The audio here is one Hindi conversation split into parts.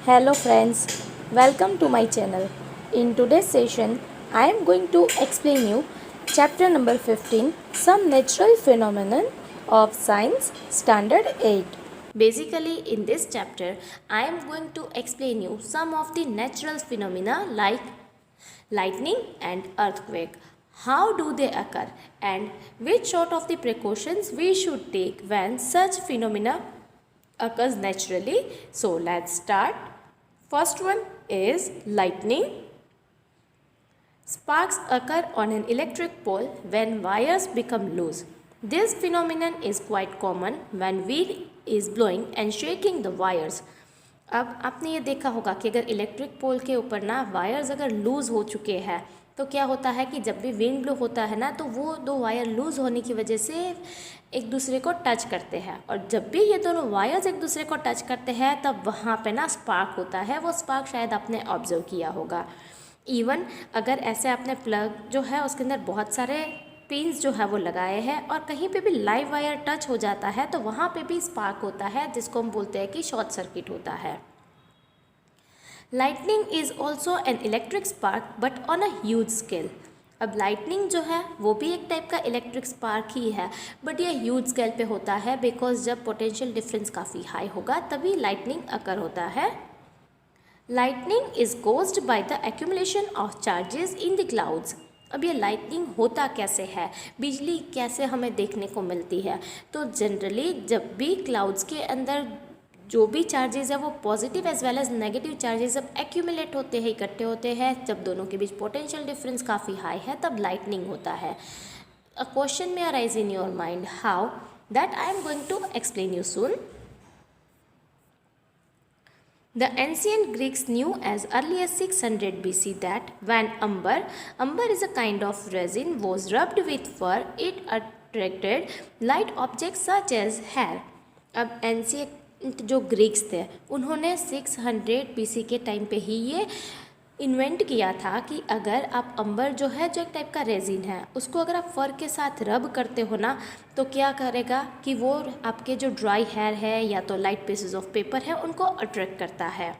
Hello friends, welcome to my channel. In today's session, I am going to explain you chapter number 15, Some Natural Phenomenon of Science Standard 8. Basically, in this chapter, I am going to explain you some of the natural phenomena like lightning and earthquake. How do they occur and which sort of the precautions we should take when such phenomena occurs naturally. So let's start. First one is lightning. Sparks occur on an electric pole when wires become loose. This phenomenon is quite common when wind is blowing and shaking the wires. अब आपने ये देखा होगा कि अगर इलेक्ट्रिक पोल के ऊपर ना वायर्स अगर लूज़ हो चुके हैं तो क्या होता है कि जब भी विंड ब्लो होता है ना तो वो दो वायर लूज़ होने की वजह से एक दूसरे को टच करते हैं और जब भी ये दोनों वायर्स एक दूसरे को टच करते हैं तब वहाँ पे ना स्पार्क होता है। वो स्पार्क शायद आपने ऑब्जर्व किया होगा। इवन अगर ऐसे आपने प्लग जो है उसके अंदर बहुत सारे पिन्स जो है वो लगाए हैं और कहीं पे भी लाइव वायर टच हो जाता है तो वहाँ पे भी स्पार्क होता है, जिसको हम बोलते हैं कि शॉर्ट सर्किट होता है। Lightning is also an electric spark but on a huge scale. अब लाइटनिंग जो है वो भी एक टाइप का इलेक्ट्रिक स्पार्क ही है, बट ये ह्यूज स्केल पे होता है बिकॉज जब पोटेंशियल डिफरेंस काफ़ी हाई होगा तभी लाइटनिंग अकर होता है। Lightning is caused by the accumulation of charges in the clouds. अब ये लाइटनिंग होता कैसे है, बिजली कैसे हमें देखने को मिलती है? तो जनरली जब भी क्लाउड्स के अंदर जो भी चार्जेस है वो positive as well as negative charges जब एक्यूमुलेट होते हैं, इकट्ठे होते हैं, जब दोनों के बीच पोटेंशियल डिफरेंस काफ़ी हाई है तब लाइटनिंग होता है। A question may arise in your mind how, that I am going to explain you soon. The ancient Greeks knew as early as 600 BC that when amber is a kind of resin, was rubbed with fur, it attracted light objects such as hair. अब एंशियंट जो ग्रीक्स थे उन्होंने 600 BC के टाइम पे ही ये इन्वेंट किया था कि अगर आप अंबर जो है, जो एक टाइप का रेजिन है, उसको अगर आप फर के साथ रब करते हो ना तो क्या करेगा कि वो आपके जो ड्राई हेयर है या तो लाइट पीसेस ऑफ पेपर है उनको अट्रैक्ट करता है।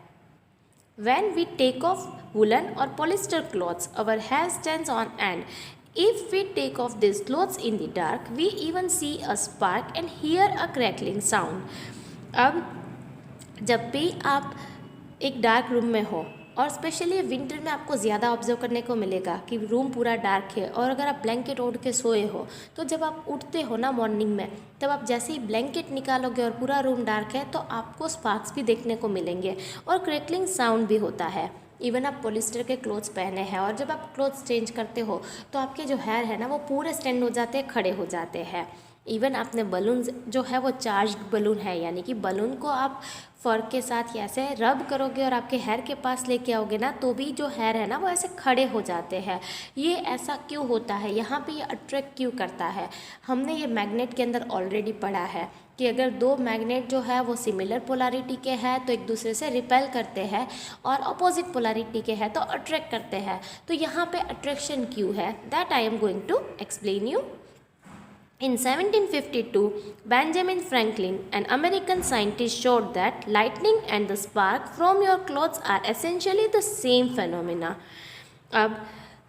When we take off woolen or polyester clothes, our hair stands on end. If we take off these clothes in the dark, we even see a spark and hear a crackling sound. अब जब भी आप एक डार्क रूम में हो और स्पेशली विंटर में आपको ज़्यादा ऑब्जर्व करने को मिलेगा कि रूम पूरा डार्क है और अगर आप ब्लैंकेट ओढ़ के सोए हो तो जब आप उठते हो ना मॉर्निंग में तब आप जैसे ही ब्लैंकेट निकालोगे और पूरा रूम डार्क है तो आपको स्पार्क्स भी देखने को मिलेंगे और क्रैकलिंग साउंड भी होता है। इवन आप पॉलिस्टर के क्लोथ्स पहने हैं और जब आप क्लोथ्स चेंज करते हो तो आपके जो हेयर है ना वो पूरे स्टैंड हो जाते हैं, खड़े हो जाते हैं। इवन आपने बलून जो है वो चार्ज्ड बलून है, यानी कि बलून को आप फर के साथ ऐसे रब करोगे और आपके हेयर के पास लेके आओगे ना तो भी जो हेयर है ना वो ऐसे खड़े हो जाते हैं। ये ऐसा क्यों होता है, यहाँ पे ये अट्रैक्ट क्यों करता है? हमने ये मैग्नेट के अंदर ऑलरेडी पढ़ा है कि अगर दो मैग्नेट जो है वो सिमिलर पोलैरिटी के हैं तो एक दूसरे से रिपेल करते हैं और अपोजिट पोलैरिटी के हैं तो अट्रैक्ट करते हैं। तो यहाँ पे अट्रैक्शन क्यों है, that I am going to explain you. In 1752, Benjamin Franklin, an American scientist, showed that lightning and the spark from your clothes are essentially the same phenomena. अब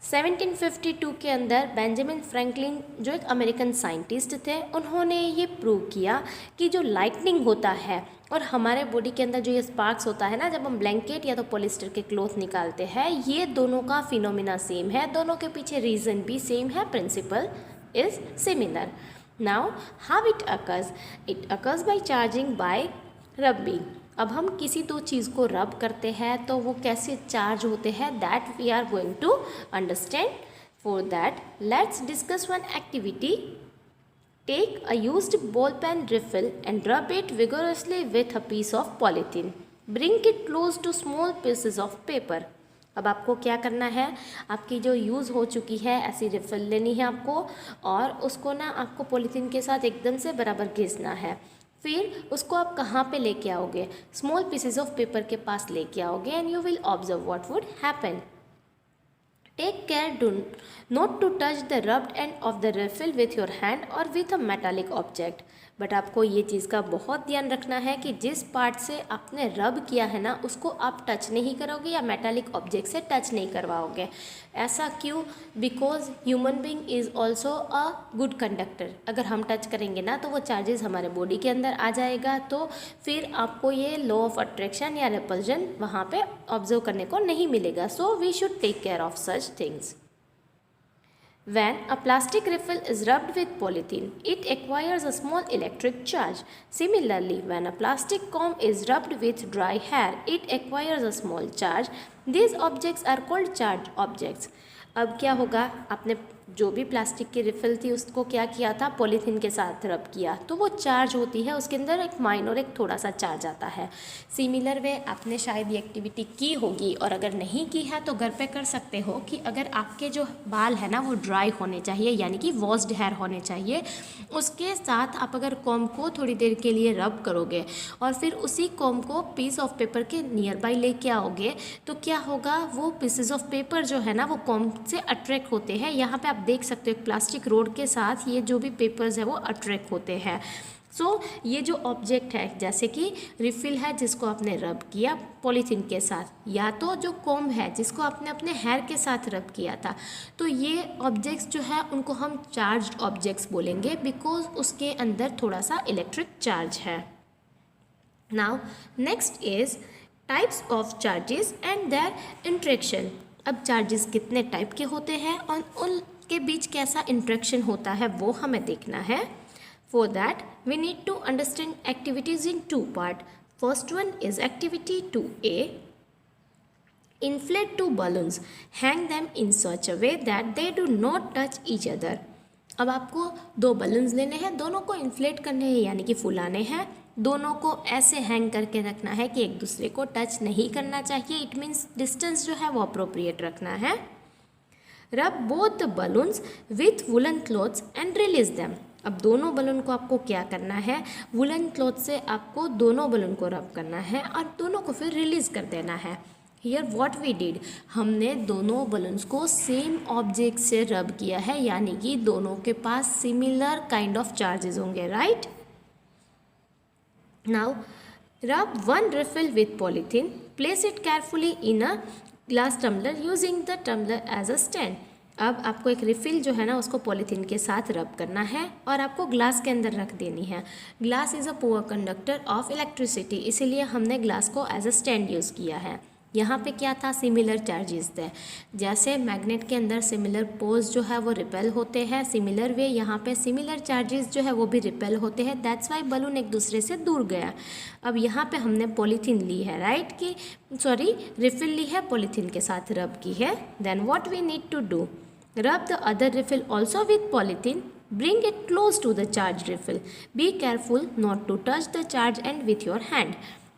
1752 के अंदर बेंजामिन फ्रैंकलिन जो एक अमेरिकन साइंटिस्ट थे उन्होंने ये प्रूव किया कि जो लाइटनिंग होता है और हमारे बॉडी के अंदर जो ये स्पार्क्स होता है ना जब हम ब्लैंकेट या तो पॉलिस्टर के क्लॉथ निकालते हैं, ये दोनों का फिनोमिना सेम है, दोनों के पीछे रीज़न भी सेम है, principal is similar. Now how it occurs? It occurs by charging by rubbing. अब हम किसी दो चीज़ को रब करते हैं तो वो कैसे चार्ज होते हैं, that we are going to understand. For that, let's discuss one activity. Take a used ball pen refill and rub it vigorously with a piece of polythene. Bring it close to small pieces of paper. अब आपको क्या करना है, आपकी जो यूज़ हो चुकी है ऐसी रिफ़िल लेनी है आपको और उसको ना आपको पॉलीथीन के साथ एकदम से बराबर घिसना है। फिर उसको आप कहाँ पे लेके आओगे, स्मॉल पीसेस ऑफ पेपर के पास लेके आओगे and you will observe what would happen. Take care do not to touch the rubbed end of the refill with your hand और with a metallic object. But आपको ये चीज़ का बहुत ध्यान रखना है कि जिस पार्ट से आपने रब किया है ना उसको आप टच नहीं करोगे या मेटालिक ऑब्जेक्ट से टच नहीं करवाओगे। ऐसा क्यों? Because human being is also a good conductor. अगर हम टच करेंगे ना तो वो चार्जेस हमारे बॉडी के अंदर आ जाएगा, तो फिर आपको ये लॉ ऑफ अट्रैक्शन या रिपल्जन वहाँ पे ऑब्जर्व करने को नहीं मिलेगा। So we should take care of such things. When a plastic refill is rubbed with polythene, it acquires a small electric charge. Similarly, when a plastic comb is rubbed with dry hair, it acquires a small charge. These objects are called charged objects. अब क्या होगा, आपने जो भी प्लास्टिक की रिफ़िल थी उसको क्या किया था, पॉलीथीन के साथ रब किया, तो वो चार्ज होती है, उसके अंदर एक माइनर एक थोड़ा सा चार्ज आता है। सिमिलर वे आपने शायद ये एक्टिविटी की होगी, और अगर नहीं की है तो घर पे कर सकते हो कि अगर आपके जो बाल है ना वो ड्राई होने चाहिए, यानी कि वॉश्ड हेयर होने चाहिए, उसके साथ आप अगर कॉम्ब को थोड़ी देर के लिए रब करोगे और फिर उसी कॉम्ब को पीस ऑफ पेपर के नियर बाई लेके आओगे, तो क्या होगा, वो पीसेस ऑफ पेपर जो है ना वो कॉम्ब से अट्रैक्ट होते हैं। यहाँ पे आप देख सकते हो प्लास्टिक रोड के साथ ये जो भी पेपर्स है वो अट्रैक्ट होते हैं। सो ये जो ऑब्जेक्ट है, जैसे कि रिफ़िल है जिसको आपने रब किया पॉलीथीन के साथ, या तो जो कॉम्ब है जिसको आपने अपने हेयर के साथ रब किया था, तो ये ऑब्जेक्ट्स जो है उनको हम चार्ज्ड ऑब्जेक्ट्स बोलेंगे, बिकॉज उसके अंदर थोड़ा सा इलेक्ट्रिक चार्ज है। Now next is types of charges and there interaction. अब चार्जेस कितने टाइप के होते हैं और उनके बीच कैसा इंटरेक्शन होता है वो हमें देखना है। For that, we need to understand activities in two parts. First one is activity 2A. Inflate two balloons. Hang them in such a way that they do not touch each other. अब आपको दो बलून्स लेने हैं, दोनों को इन्फ्लेट करने हैं यानी कि फुलाने हैं, दोनों को ऐसे हैंग करके रखना है कि एक दूसरे को टच नहीं करना चाहिए। इट मीन्स डिस्टेंस जो है वो अप्रोप्रिएट रखना है। रब both the balloons with woollen clothes and release them. अब दोनों बलून को आपको क्या करना है, वुलन क्लॉथ से आपको दोनों बलून को रब करना है और दोनों को फिर रिलीज़ कर देना है। हियर व्हाट वी डिड, हमने दोनों बलून्स को सेम ऑब्जेक्ट से रब किया है, यानी कि दोनों के पास सिमिलर काइंड ऑफ चार्जेस होंगे, right. Now rub one refill with polythene, place it carefully in a glass tumbler using the tumbler as a stand. अब आपको एक रिफ़िल जो है ना उसको पॉलीथीन के साथ रब करना है और आपको ग्लास के अंदर रख देनी है। Glass is a poor conductor of electricity, इसीलिए हमने ग्लास को एज अ स्टैंड यूज़ किया है। यहाँ पे क्या था, सिमिलर चार्जेस थे। जैसे मैग्नेट के अंदर सिमिलर पोल्स जो है वो रिपेल होते हैं, सिमिलर वे यहाँ पे सिमिलर चार्जेस जो है वो भी रिपेल होते हैं। दैट्स वाई बलून एक दूसरे से दूर गया। अब यहाँ पे हमने पॉलीथीन ली है, राइट, कि सॉरी रिफिल ली है, पॉलीथीन के साथ रब की है। Then what we need to do, rub the other refill also with polythene. Bring it close to the charged refill. Be careful not to touch the charged end with your hand.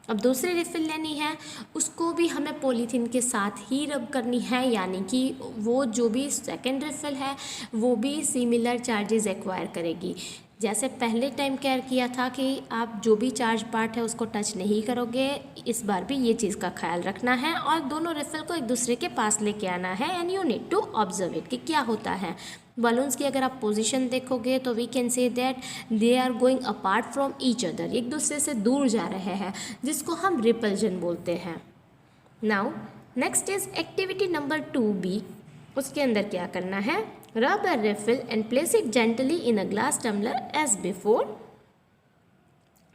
अब दूसरी रिफ़िल लेनी है, उसको भी हमें पॉलीथीन के साथ ही रब करनी है, यानी कि वो जो भी सेकेंड रिफ़िल है वो भी सिमिलर चार्जेस एक्वायर करेगी। जैसे पहले टाइम केयर किया था कि आप जो भी चार्ज पार्ट है उसको टच नहीं करोगे, इस बार भी ये चीज़ का ख्याल रखना है और दोनों रिफ़िल को एक दूसरे के पास लेके आना है। And you need to observe it कि क्या होता है। बलून्स की अगर आप पोजीशन देखोगे तो we can say that they are going apart from each other, एक दूसरे से दूर जा रहे हैं, जिसको हम रिपल्जन बोलते हैं। Now next is activity number 2B। उसके अंदर क्या करना है, rub a refill and place it gently in a glass tumbler as before.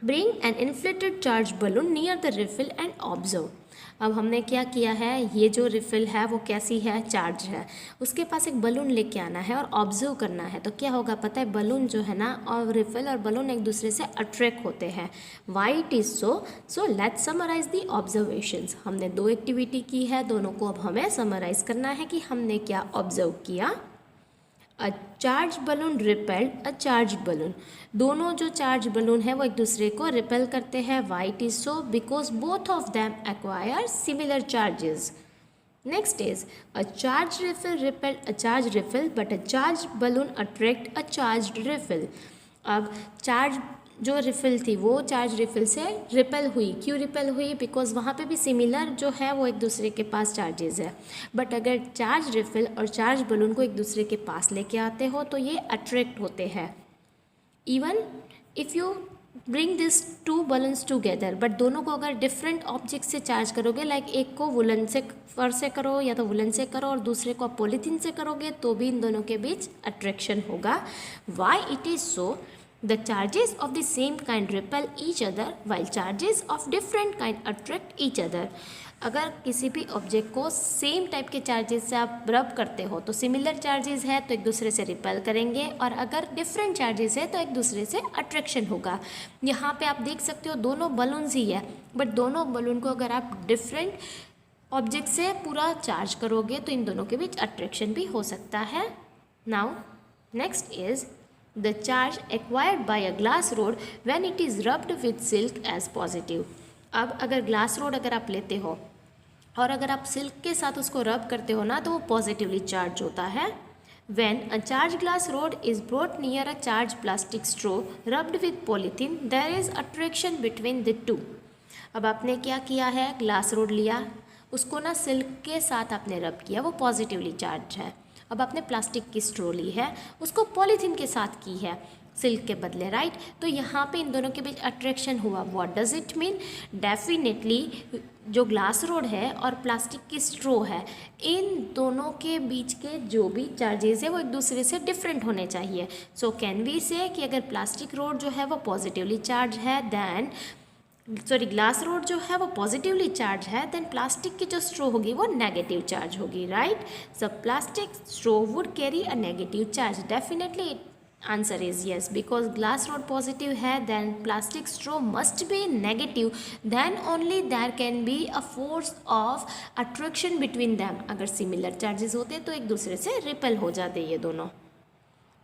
Bring an inflated charged balloon near the refill and observe. अब हमने क्या किया है, ये जो रिफ़िल है वो कैसी है, चार्ज है, उसके पास एक बलून लेके आना है और ऑब्जर्व करना है। तो क्या होगा पता है, बलून जो है ना और रिफ़िल और बलून एक दूसरे से अट्रैक्ट होते हैं। Why it is so let's summarise the observations. हमने दो एक्टिविटी की है, दोनों को अब हमें समराइज करना है कि हमने क्या ऑब्जर्व किया। A charge balloon repelled a charge balloon, दोनों जो चार्ज बलून है वो एक दूसरे को रिपेल करते हैं। Why it is so, because both of them acquire similar charges. Next is a charge refill repelled a charge refill but a charge balloon attract a charge refill. अब चार्ज जो रिफ़िल थी वो चार्ज रिफ़िल से रिपेल हुई। क्यों रिपेल हुई, बिकॉज वहाँ पे भी सिमिलर जो है वो एक दूसरे के पास चार्जेस है। बट अगर चार्ज रिफ़िल और चार्ज बलून को एक दूसरे के पास लेके आते हो तो ये अट्रैक्ट होते हैं। Even if you bring this two balloons together, but दोनों को अगर डिफरेंट ऑब्जेक्ट से चार्ज करोगे, लाइक एक को वुलन से फर से करो या तो वुलन से करो और दूसरे को आप पॉलीथीन से करोगे, तो भी इन दोनों के बीच अट्रैक्शन होगा. Y it is so? The charges of the same kind repel each other while charges of different kind attract each other. अगर किसी भी ऑब्जेक्ट को सेम टाइप के चार्जेस से आप रब करते हो तो सिमिलर चार्जेस है तो एक दूसरे से रिपेल करेंगे, और अगर डिफरेंट चार्जेस है तो एक दूसरे से अट्रैक्शन होगा. यहाँ पे आप देख सकते हो दोनों बलून्स ही है, बट दोनों बलून को अगर आप डिफरेंट ऑब्जेक्ट से पूरा चार्ज करोगे तो इन दोनों के बीच अट्रैक्शन भी हो सकता है. Now next is the charge acquired by a glass rod when it is rubbed with silk as positive. अब अगर ग्लास रोड अगर आप लेते हो और अगर आप सिल्क के साथ उसको रब करते हो ना, तो वो पॉजिटिवली चार्ज होता है. When a charged glass rod is brought near a charged plastic straw rubbed with polythene, there is attraction between the two. अब आपने क्या किया है, ग्लास रोड लिया, उसको ना सिल्क के साथ आपने रब किया, वो पॉजिटिवली चार्ज है. अब आपने प्लास्टिक की स्ट्रॉ ली है, उसको पॉलीथीन के साथ की है सिल्क के बदले, राइट. तो यहाँ पे इन दोनों के बीच अट्रैक्शन हुआ. What does it mean? Definitely जो ग्लास रोड है और प्लास्टिक की स्ट्रॉ है, इन दोनों के बीच के जो भी चार्जेस है वो एक दूसरे से डिफरेंट होने चाहिए. सो कैन वी से कि अगर प्लास्टिक रोड जो है वो पॉजिटिवली चार्ज है, देन ग्लास रोड जो है वो पॉजिटिवली चार्ज है, देन प्लास्टिक की जो स्ट्रॉ होगी वो नेगेटिव चार्ज होगी, right. So plastic straw would carry a negative charge. Definitely answer is yes, because glass rod positive है, then plastic straw must be negative, then only there can be a force of attraction between them. अगर सिमिलर चार्जेस होते तो एक दूसरे से रिपेल हो जाते ये दोनों.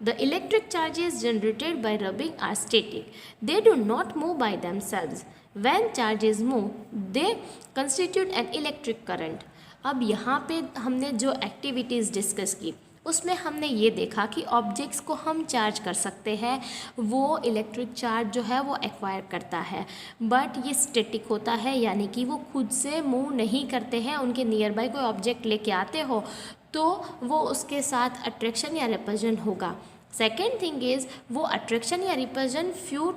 The electric charges generated by rubbing are static. They do not move by themselves. When charges move, they constitute an electric current. अब यहाँ पे हमने जो एक्टिविटीज़ डिस्कस की उसमें हमने ये देखा कि ऑब्जेक्ट्स को हम चार्ज कर सकते हैं, वो इलेक्ट्रिक चार्ज जो है वो एक्वायर करता है, बट ये स्टैटिक होता है, यानी कि वो खुद से मूव नहीं करते हैं. उनके नियर बाय कोई ऑब्जेक्ट लेके आते हो तो वो उसके साथ अट्रैक्शन या रिपल्जन होगा. सेकेंड थिंग इज़ वो अट्रैक्शन या रिपल्जन फ्यू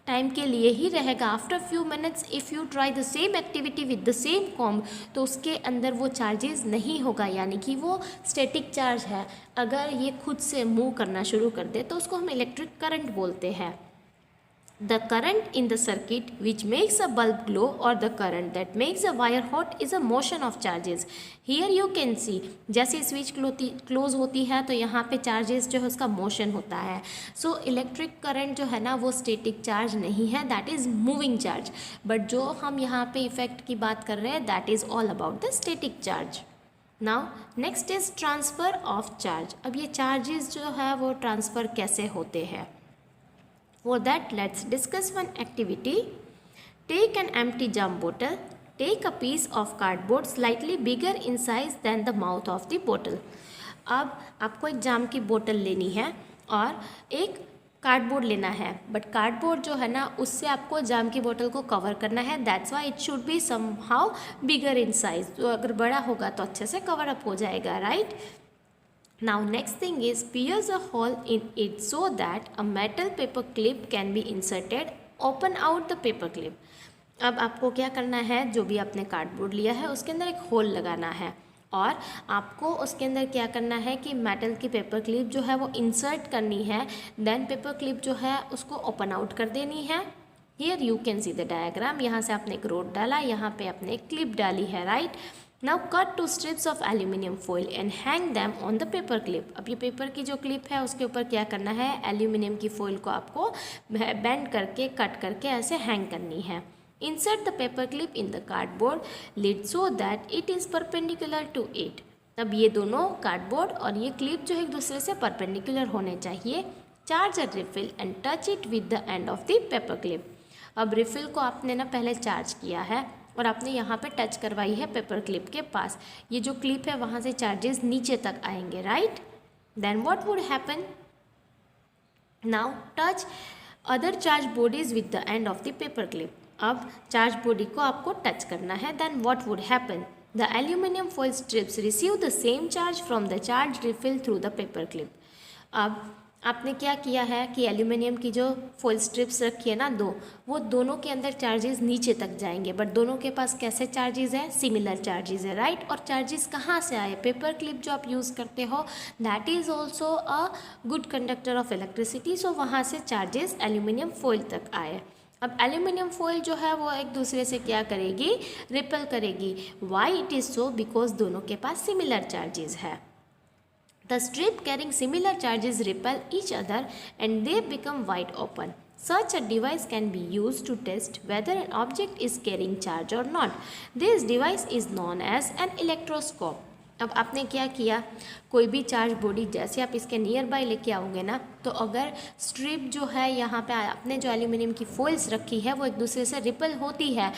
टाइम के लिए ही रहेगा. After few minutes if you try the same activity with the same comb, तो उसके अंदर वो चार्जेस नहीं होगा, यानी कि वो स्टैटिक चार्ज है. अगर ये खुद से मूव करना शुरू कर दे तो उसको हम इलेक्ट्रिक करंट बोलते हैं. The current in the circuit which makes a bulb glow or the current that makes a wire hot is a motion of charges. Here you can see, जैसे स्विच क्लोज होती है तो यहाँ पे चार्जेस जो है उसका मोशन होता है. सो इलेक्ट्रिक करंट जो है ना वो स्टैटिक चार्ज नहीं है, that is moving charge. But जो हम यहाँ पे इफेक्ट की बात कर रहे हैं that is all about the static charge. Now next is transfer of charge. अब ये चार्जेस जो है वो ट्रांसफ़र कैसे होते हैं? For that, let's discuss one activity. Take an empty jam bottle. Take a piece of cardboard slightly bigger in size than the mouth of the bottle. अब आपको एक जाम की बोतल लेनी है और एक कार्डबोर्ड लेना है, बट कार्डबोर्ड जो है ना उससे आपको जाम की बोतल को कवर करना है. That's why it should be somehow bigger in size. तो अगर बड़ा होगा तो अच्छे से कवर अप हो जाएगा, right. Now next thing is pierce a hole in it so that a metal paper clip can be inserted. Open out the paper clip. अब आपको क्या करना है, जो भी आपने कार्डबोर्ड लिया है उसके अंदर एक होल लगाना है और आपको उसके अंदर क्या करना है कि मेटल की पेपर क्लिप जो है वो इंसर्ट करनी है. देन पेपर क्लिप जो है उसको ओपन आउट कर देनी है. Here you can see the diagram. यहाँ से आपने एक रोड डाला, यहाँ पे आपने एक क्लिप डाली है, right. Now cut 2 strips of aluminium foil and hang them on the paper clip. अब ये पेपर की जो क्लिप है उसके ऊपर क्या करना है, एल्यूमिनियम की फॉइल को आपको बेंड करके कट करके ऐसे हैंग करनी है. Insert the paper clip in the cardboard lid so that it is perpendicular to it. अब ये दोनों कार्डबोर्ड और ये क्लिप जो है एक दूसरे से परपेंडिकुलर होने चाहिए. Charge a refill and touch it with the end of the paper clip. अब रिफिल को आपने ना पहले चार्ज किया है और आपने यहाँ पे टच करवाई है पेपर क्लिप के पास. ये जो क्लिप है वहाँ से चार्जेस नीचे तक आएंगे, right. Then what would happen? Now touch other charge bodies with the end of the paper clip. अब चार्ज बॉडी को आपको टच करना है. Then what would happen? The aluminium foil strips receive the same charge from the charge refill through the paper clip. अब आपने क्या किया है कि एल्यूमिनियम की जो फॉइल स्ट्रिप्स रखी है ना दो, वो दोनों के अंदर चार्जेस नीचे तक जाएंगे, बट दोनों के पास कैसे चार्जेस हैं, सिमिलर चार्जेस है, राइट। और चार्जेस कहाँ से आए, पेपर क्लिप जो आप यूज़ करते हो that is also a good conductor of electricity, so वहाँ से चार्जेस एल्यूमिनियम फॉइल तक आए। अब एल्यूमिनियम फॉइल जो है वो एक दूसरे से क्या करेगी, रिपेल करेगी। Y it is so, because दोनों के पास सिमिलर चार्जेस है। The strip carrying similar charges repel each other and they become wide open. Such a device can be used to test whether an object is carrying charge or not. This device is known as an electroscope. अब आपने क्या किया, कोई भी चार्ज बॉडी जैसे आप इसके नियर बाय लेके आओगे ना, तो अगर स्ट्रिप जो है यहाँ पे आपने जो एल्यूमिनियम की फॉइल्स रखी है वो एक दूसरे से रिपल होती है,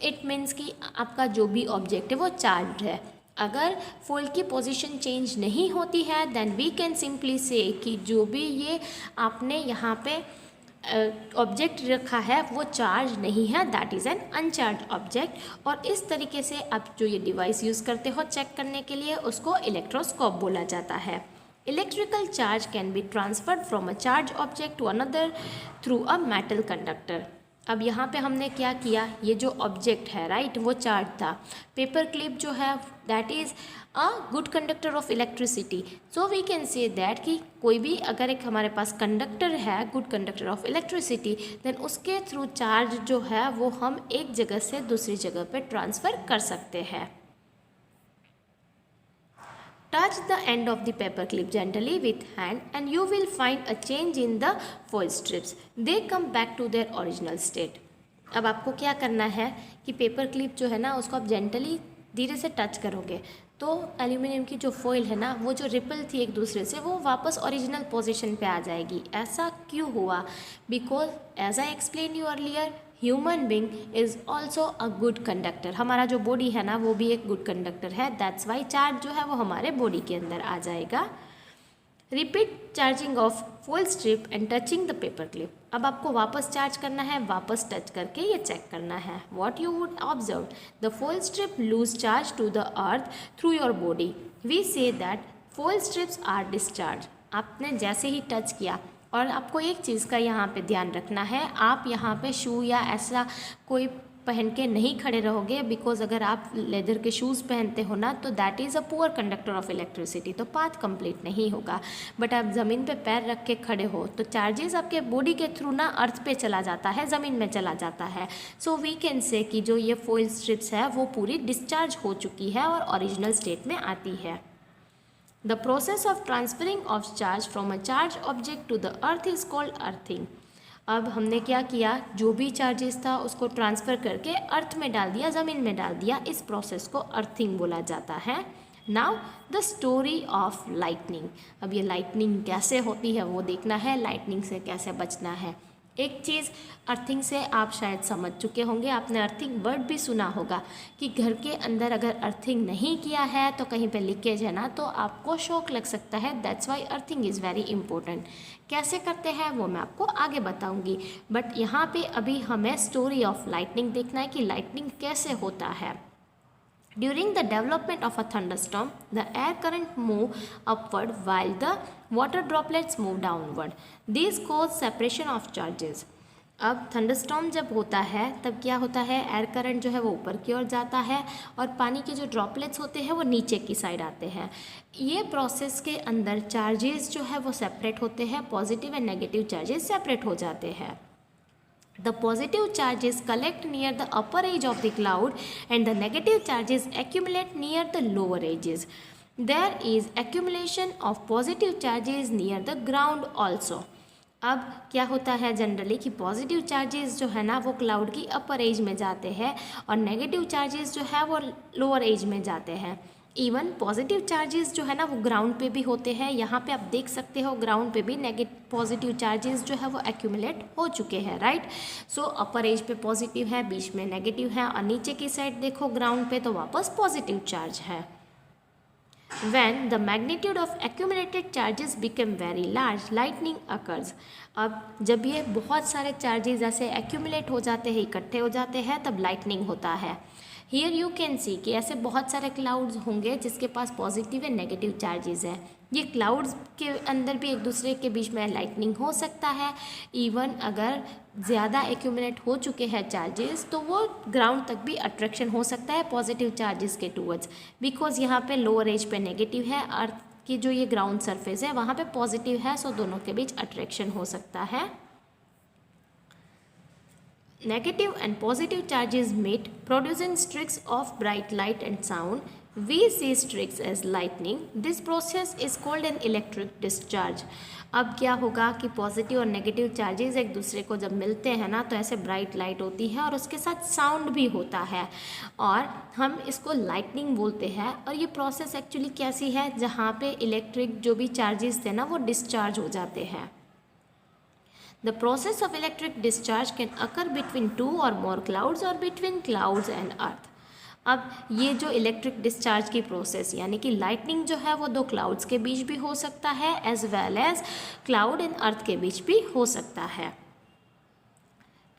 इट मीन्स कि आपका जो भी ऑब्जेक्ट है वो चार्ज है। अगर फॉइल की पोजीशन चेंज नहीं होती है देन वी कैन सिंपली से कि जो भी ये आपने यहाँ पे ऑब्जेक्ट रखा है वो चार्ज नहीं है, दैट इज़ एन अनचार्ज ऑब्जेक्ट। और इस तरीके से आप जो ये डिवाइस यूज़ करते हो चेक करने के लिए उसको इलेक्ट्रोस्कोप बोला जाता है। Electrical charge can be transferred from a charge object to another through a metal conductor. अब यहाँ पे हमने क्या किया, ये जो ऑब्जेक्ट है राइट वो चार्ज था, पेपर क्लिप जो है that is a good conductor of electricity, so we can say that कि कोई भी अगर एक हमारे पास कंडक्टर है good conductor of electricity then उसके थ्रू चार्ज जो है वो हम एक जगह से दूसरी जगह पे ट्रांसफ़र कर सकते हैं। Touch the end of the paper clip gently with hand and you will find a change in the foil strips. They come back to their original state. अब आपको क्या करना है कि पेपर क्लिप जो है ना उसको आप जेंटली धीरे से टच करोगे तो एल्यूमिनियम की जो फॉइल है ना वो जो रिपल थी एक दूसरे से वो वापस ओरिजिनल पोजीशन पे आ जाएगी। ऐसा क्यों हुआ, because as I explain you earlier human being is also a good conductor. हमारा जो बॉडी है ना वो भी एक गुड कंडक्टर है, दैट्स वाई चार्ज जो है वो हमारे बॉडी के अंदर आ जाएगा। Repeat charging of foil strip and touching the paper clip. अब आपको वापस चार्ज करना है, वापस टच करके ये चेक करना है। What you would observe, the foil strip loose charge to the earth through your body, we say that foil strips are discharge. आपने जैसे ही टच किया, और आपको एक चीज़ का यहाँ पे ध्यान रखना है, आप यहाँ पे शू या ऐसा कोई पहन के नहीं खड़े रहोगे, बिकॉज अगर आप लेदर के शूज़ पहनते हो ना तो that is a poor conductor of electricity, तो पाथ कंप्लीट नहीं होगा। बट आप ज़मीन पे पैर रख के खड़े हो तो चार्जेस आपके बॉडी के थ्रू ना अर्थ पे चला जाता है, ज़मीन में चला जाता है। सो वी कैन से कि जो ये फॉइल स्ट्रिप्स है वो पूरी डिस्चार्ज हो चुकी है और ओरिजिनल स्टेट में आती है। The process of transferring of charge from a charged object to the earth is called earthing. अब हमने क्या किया, जो भी चार्जेस था उसको ट्रांसफ़र करके अर्थ में डाल दिया, ज़मीन में डाल दिया, इस प्रोसेस को अर्थिंग बोला जाता है। Now the story of lightning. अब ये लाइटनिंग कैसे होती है वो देखना है, लाइटनिंग से कैसे बचना है। एक चीज़ अर्थिंग से आप शायद समझ चुके होंगे, आपने अर्थिंग वर्ड भी सुना होगा कि घर के अंदर अगर अर्थिंग नहीं किया है तो कहीं पे लीकेज है ना तो आपको शॉक लग सकता है, that's Y earthing is very important. कैसे करते हैं वो मैं आपको आगे बताऊंगी, बट यहाँ पे अभी हमें स्टोरी ऑफ लाइटनिंग देखना है कि लाइटनिंग कैसे होता है। During the development of a thunderstorm, the air current move upward while the water droplets move downward. These cause separation of charges. अब थंडरस्टॉर्म जब होता है तब क्या होता है, एयर करंट जो है वो ऊपर की ओर जाता है और पानी के जो ड्रॉपलेट्स होते हैं वो नीचे की साइड आते हैं। ये प्रोसेस के अंदर चार्जेस जो है वो सेपरेट होते हैं, positive and negative charges separate हो जाते हैं। The positive charges collect near the upper edge of the cloud and the negative charges accumulate near the lower edges. There is accumulation of positive charges near the ground also. अब क्या होता है जनरली कि पॉजिटिव चार्जेस जो है ना वो क्लाउड की अपर एज में जाते हैं और नेगेटिव चार्जेस जो है वो लोअर एज में जाते हैं। इवन पॉजिटिव चार्जेस जो है ना वो ग्राउंड पे भी होते हैं, यहाँ पे आप देख सकते हो ग्राउंड पे भी पॉजिटिव चार्जेस जो है वो एक्यूमुलेट हो चुके हैं, राइट। सो अपर एज पे पॉजिटिव है, बीच में नेगेटिव है और नीचे की साइड देखो ग्राउंड पे तो वापस पॉजिटिव चार्ज है। When the magnitude of accumulated charges become very large, lightning occurs. अब जब ये बहुत सारे चार्जेस ऐसे एक्यूमुलेट हो जाते हैं, इकट्ठे हो जाते हैं, तब लाइटनिंग होता है। हियर यू कैन सी कि ऐसे बहुत सारे क्लाउड्स होंगे जिसके पास पॉजिटिव एंड नेगेटिव चार्जेस हैं। ये क्लाउड्स के अंदर भी एक दूसरे के बीच में लाइटनिंग हो सकता है। इवन अगर ज़्यादा एक्यूमुलेट हो चुके हैं चार्जेस तो वो ग्राउंड तक भी अट्रैक्शन हो सकता है पॉजिटिव चार्जेस के टूवर्ड्स, बिकॉज यहाँ पे लोअर एज पे नेगेटिव है, अर्थ की जो ये ग्राउंड सरफेस है वहाँ पे पॉजिटिव है, सो दोनों के बीच अट्रैक्शन हो सकता है। Negative and positive charges meet, producing streaks of bright light and sound. We see streaks as lightning. This process is called an electric discharge. अब क्या होगा कि पॉजिटिव और नेगेटिव चार्जेस एक दूसरे को जब मिलते हैं ना तो ऐसे ब्राइट लाइट होती है और उसके साथ साउंड भी होता है और हम इसको लाइटनिंग बोलते हैं। और ये प्रोसेस एक्चुअली कैसी है जहाँ पे इलेक्ट्रिक जो भी चार्जेस थे ना वो डिस्चार्ज हो जाते हैं। The process of electric discharge can occur between two or more clouds or between clouds and earth. अब ये जो इलेक्ट्रिक डिस्चार्ज की प्रोसेस यानी कि लाइटनिंग जो है वो दो क्लाउड्स के बीच भी हो सकता है as well as cloud and earth के बीच भी हो सकता है।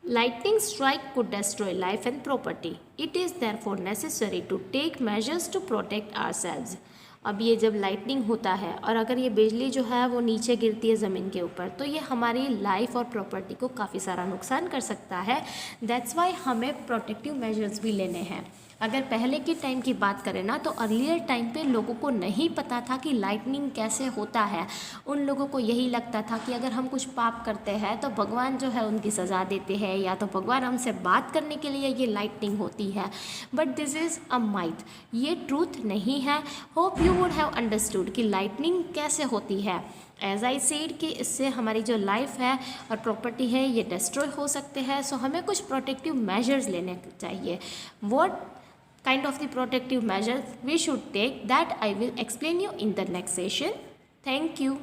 Lightning strike could destroy life and property. It is therefore necessary to take measures to protect ourselves. अब ये जब लाइटनिंग होता है और अगर ये बिजली जो है वो नीचे गिरती है ज़मीन के ऊपर तो ये हमारी लाइफ और प्रॉपर्टी को काफ़ी सारा नुकसान कर सकता है। दैट्स वाई हमें प्रोटेक्टिव मेजर्स भी लेने हैं। अगर पहले के टाइम की बात करें ना तो अर्लियर टाइम पे लोगों को नहीं पता था कि लाइटनिंग कैसे होता है। उन लोगों को यही लगता था कि अगर हम कुछ पाप करते हैं तो भगवान जो है उनकी सज़ा देते हैं या तो भगवान हमसे बात करने के लिए ये लाइटनिंग होती है। बट दिस इज़ अ माइथ, ये ट्रूथ नहीं है। Hope you would have understood कि लाइटनिंग कैसे होती है। एज आई सेड कि इससे हमारी जो लाइफ है और प्रॉपर्टी है ये डिस्ट्रॉय हो सकते हैं। सो हमें कुछ प्रोटेक्टिव मेजर्स लेने चाहिए। What kind of the protective measures we should take, that I will explain you in the next session. Thank you.